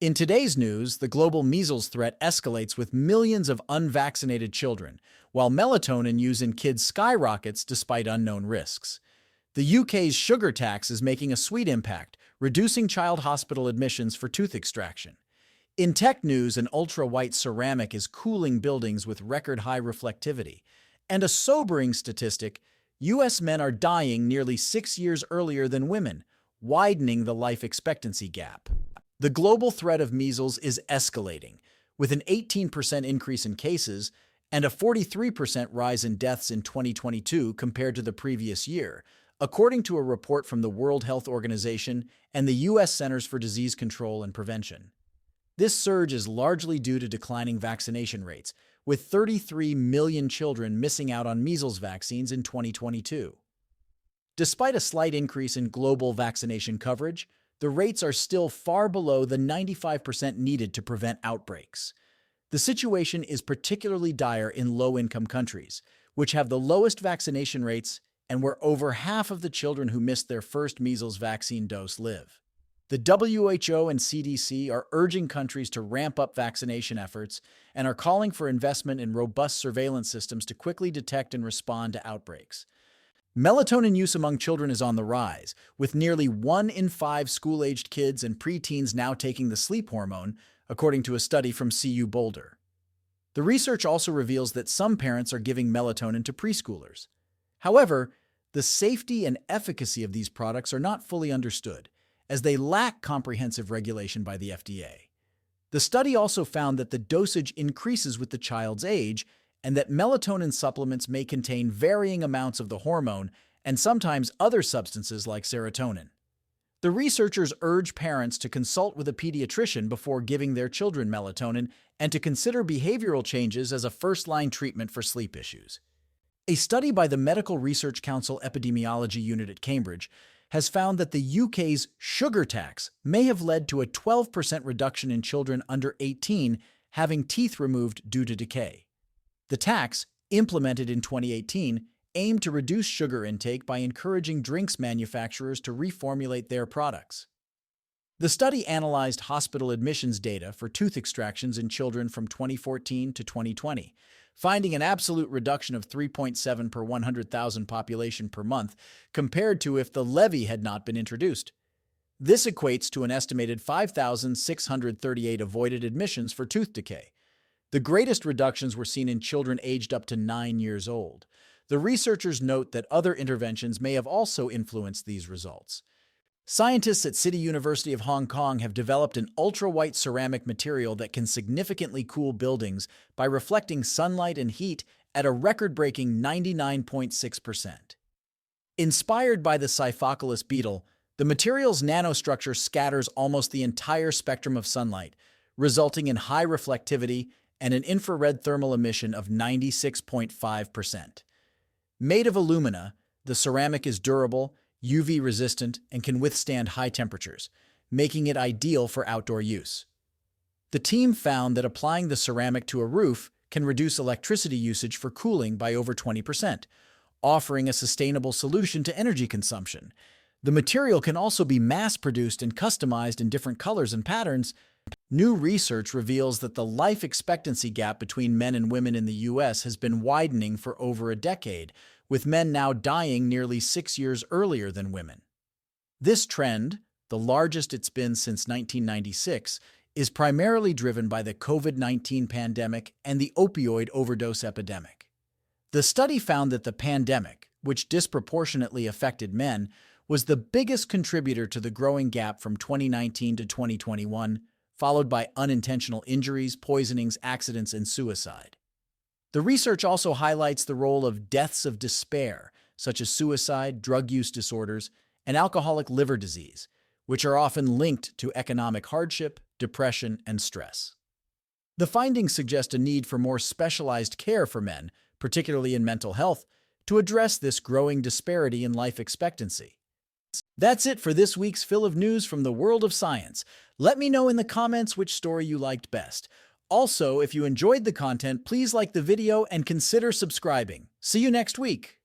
In today's news, the global measles threat escalates with millions of unvaccinated children, while melatonin use in kids skyrockets despite unknown risks. The UK's sugar tax is making a sweet impact, reducing child hospital admissions for tooth extraction. In tech news, an ultra-white ceramic is cooling buildings with record-high reflectivity. And a sobering statistic, US men are dying nearly 6 years earlier than women, widening the life expectancy gap. The global threat of measles is escalating, with an 18% increase in cases and a 43% rise in deaths in 2022 compared to the previous year, according to a report from the World Health Organization and the U.S. Centers for Disease Control and Prevention. This surge is largely due to declining vaccination rates, with 33 million children missing out on measles vaccines in 2022. Despite a slight increase in global vaccination coverage, the rates are still far below the 95% needed to prevent outbreaks. The situation is particularly dire in low-income countries, which have the lowest vaccination rates and where over half of the children who missed their first measles vaccine dose live. The WHO and CDC are urging countries to ramp up vaccination efforts and are calling for investment in robust surveillance systems to quickly detect and respond to outbreaks. Melatonin use among children is on the rise, with nearly 1 in 5 school-aged kids and preteens now taking the sleep hormone, according to a study from CU Boulder. The research also reveals that some parents are giving melatonin to preschoolers. However, the safety and efficacy of these products are not fully understood, as they lack comprehensive regulation by the FDA. The study also found that the dosage increases with the child's age, and that melatonin supplements may contain varying amounts of the hormone and sometimes other substances like serotonin. The researchers urge parents to consult with a pediatrician before giving their children melatonin and to consider behavioral changes as a first-line treatment for sleep issues. A study by the Medical Research Council Epidemiology Unit at Cambridge has found that the UK's sugar tax may have led to a 12% reduction in children under 18 having teeth removed due to decay. The tax, implemented in 2018, aimed to reduce sugar intake by encouraging drinks manufacturers to reformulate their products. The study analyzed hospital admissions data for tooth extractions in children from 2014 to 2020, finding an absolute reduction of 3.7 per 100,000 population per month compared to if the levy had not been introduced. This equates to an estimated 5,638 avoided admissions for tooth decay. The greatest reductions were seen in children aged up to 9 years old. The researchers note that other interventions may have also influenced these results. Scientists at City University of Hong Kong have developed an ultra-white ceramic material that can significantly cool buildings by reflecting sunlight and heat at a record-breaking 99.6%. Inspired by the Siphocolis beetle, the material's nanostructure scatters almost the entire spectrum of sunlight, resulting in high reflectivity and an infrared thermal emission of 96.5%. Made of alumina, the ceramic is durable, UV-resistant, and can withstand high temperatures, making it ideal for outdoor use. The team found that applying the ceramic to a roof can reduce electricity usage for cooling by over 20%, offering a sustainable solution to energy consumption. The material can also be mass-produced and customized in different colors and patterns. New research reveals that the life expectancy gap between men and women in the U.S. has been widening for over a decade, with men now dying nearly 6 years earlier than women. This trend, the largest it's been since 1996, is primarily driven by the COVID-19 pandemic and the opioid overdose epidemic. The study found that the pandemic, which disproportionately affected men, was the biggest contributor to the growing gap from 2019 to 2021, followed by unintentional injuries, poisonings, accidents, and suicide. The research also highlights the role of deaths of despair, such as suicide, drug use disorders, and alcoholic liver disease, which are often linked to economic hardship, depression, and stress. The findings suggest a need for more specialized care for men, particularly in mental health, to address this growing disparity in life expectancy. That's it for this week's fill of news from the world of science. Let me know in the comments which story you liked best. Also, if you enjoyed the content, please like the video and consider subscribing. See you next week.